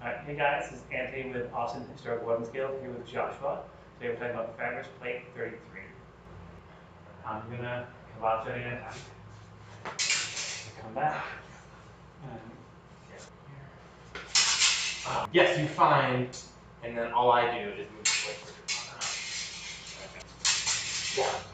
Hey guys, this is Anthony with Austin Historical Weapons Guild here with Joshua. Today we're talking about Fabris Plate 33. I'm gonna cavazione an attack. Come back. Yes, you find, and then all I do is move the plate towards your partner.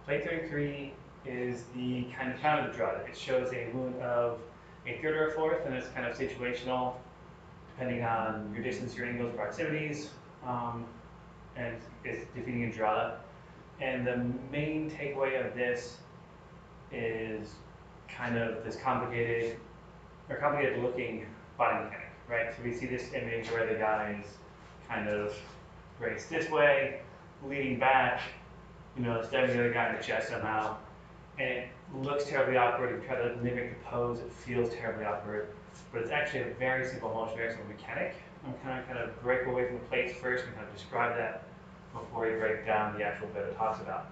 Plate 33 is the kind of the girata. It shows a wound of a third or a fourth, and it's kind of situational, depending on your distance, your angles, proximities, and it's defeating a girata. And the main takeaway of this is kind of this complicated looking body mechanic, right? So we see this image where the guy is kind of braced this way, leaning back, stabbing the other guy in the chest somehow. And it looks terribly awkward. If you try to mimic the pose, it feels terribly awkward. But it's actually a very simple motion, very simple mechanic. I'm kind of break away from the plates first and kind of describe that before we break down the actual bit it talks about.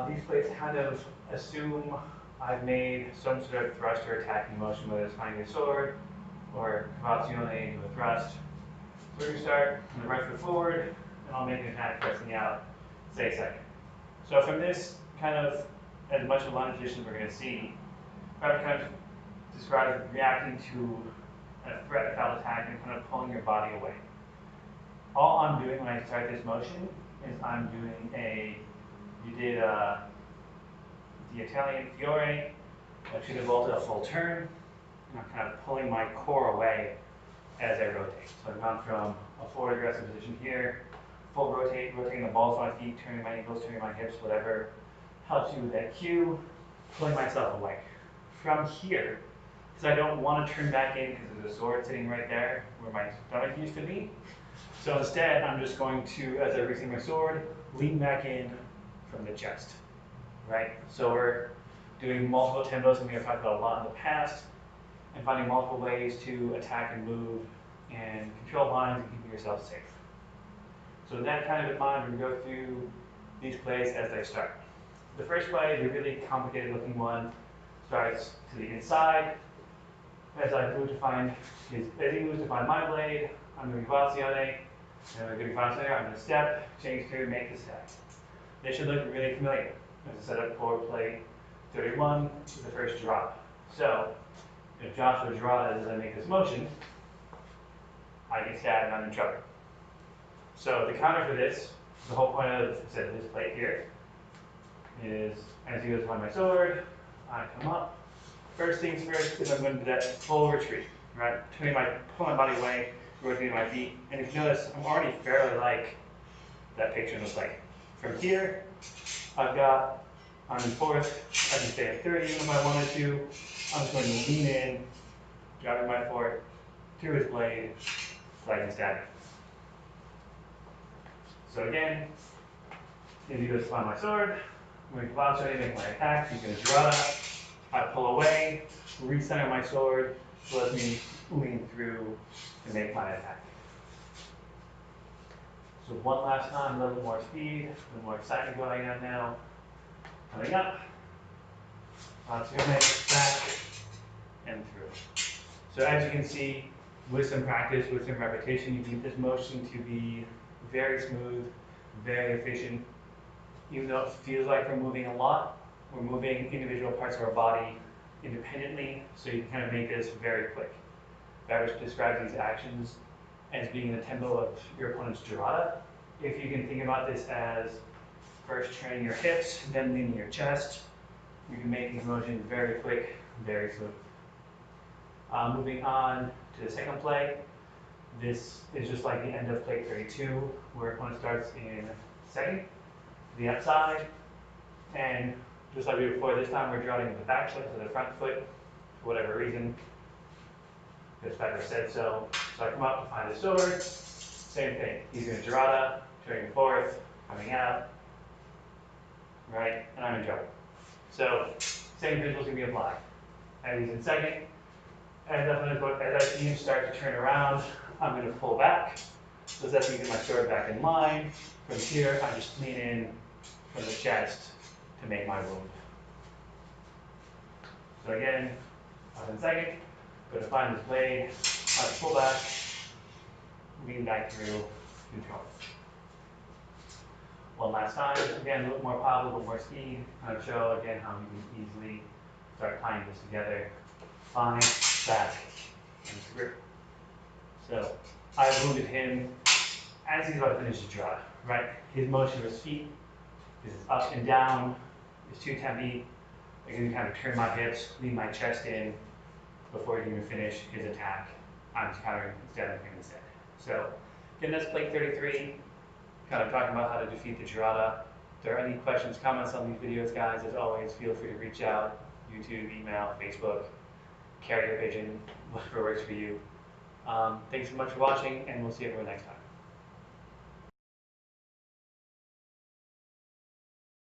These plates kind of assume I've made some sort of thrust or attacking motion, whether it's finding a sword or cavazione into a thrust. So we're going to start on the right foot forward, and I'll make an attack pressing out, say second. So from this kind of, as much of a line position we're going to see, Fabris kind of describes reacting to a threat without attack and kind of pulling your body away. All I'm doing when I start this motion is I'm doing you did the Italian fiore, actually the volta, a full turn, and I'm kind of pulling my core away as I rotate. So I've gone from a forward aggressive position here, full rotate, rotating the balls of my feet, turning my ankles, turning my hips, whatever helps you with that cue, pulling myself away. From here, because I don't want to turn back in because there's a sword sitting right there where my stomach used to be. So instead, I'm just going to, as I receive my sword, lean back in from the chest, right? So we're doing multiple tempos, and we have talked about a lot in the past, and finding multiple ways to attack and move and control lines and keeping yourself safe. So with that kind of in mind, we're going to go through these plays as they start. The first play, the really complicated looking one, starts to the inside. As he moves to find my blade, I'm doing cavazione, and I'm going to step, change to make the step. They should look really familiar as a setup for play 31, the first girata. So, if Joshua girata as I make this motion, I get stabbed and I'm in trouble. So the counter for this, the whole point of this plate here, is as he goes to find my sword, I come up. First things first is I'm going to do that full retreat, right? Pulling my body away, rotating my feet. And if you notice, I'm already fairly like that picture looks like. From here, I'm in fourth, I can stay at 30 if I wanted to. I'm just going to lean in, driving my forte through his blade so I can stab him. So again, if he goes to find my sword, I'm going to cavazione, make my attack. He's going to girata. I pull away, recenter my sword, so let me lean through to make my attack. So one last time, a little more speed, a little more excitement going on now. Coming up, cavazione, back, and through. So as you can see, with some practice, with some repetition, you need this motion to be very smooth, very efficient. Even though it feels like we're moving a lot, we're moving individual parts of our body independently, so you can kind of make this very quick. Fabris describes these actions as being in the tempo of your opponent's girata. If you can think about this as first turning your hips, then leaning your chest, you can make these motions very quick, very smooth. Moving on to the second play, this is just like the end of plate 32, where opponent starts in second, the upside, and just like we did before, this time we're drawing with the back foot to the front foot, for whatever reason, because Fabris said so. So I come up to find the sword, same thing. He's in a girata, turning fourth, coming out, right, and I'm in trouble. So same visuals can be applied. And he's in second, as I see him start to turn around, I'm going to pull back, So that's me get my sword back in line. From here, I just lean in from the chest to make my wound. So again, 1 second, go to find this blade, pull back, lean back through, neutral. One last time, again, a little more power, a little more speed, kind of show again how you can easily start tying this together. Find, back, and through. So I wounded him as he's about to finish his draw, right? His motion of his feet is up and down, is too heavy. I can kind of turn my hips, lean my chest in before he can even finish his attack. I'm just countering instead of him instead. So again, that's plate 33, kind of talking about how to defeat the girata. If there are any questions, comments on these videos, guys, as always, feel free to reach out. YouTube, email, Facebook, carrier pigeon, whatever works for you. Thanks so much for watching, and we'll see everyone next time.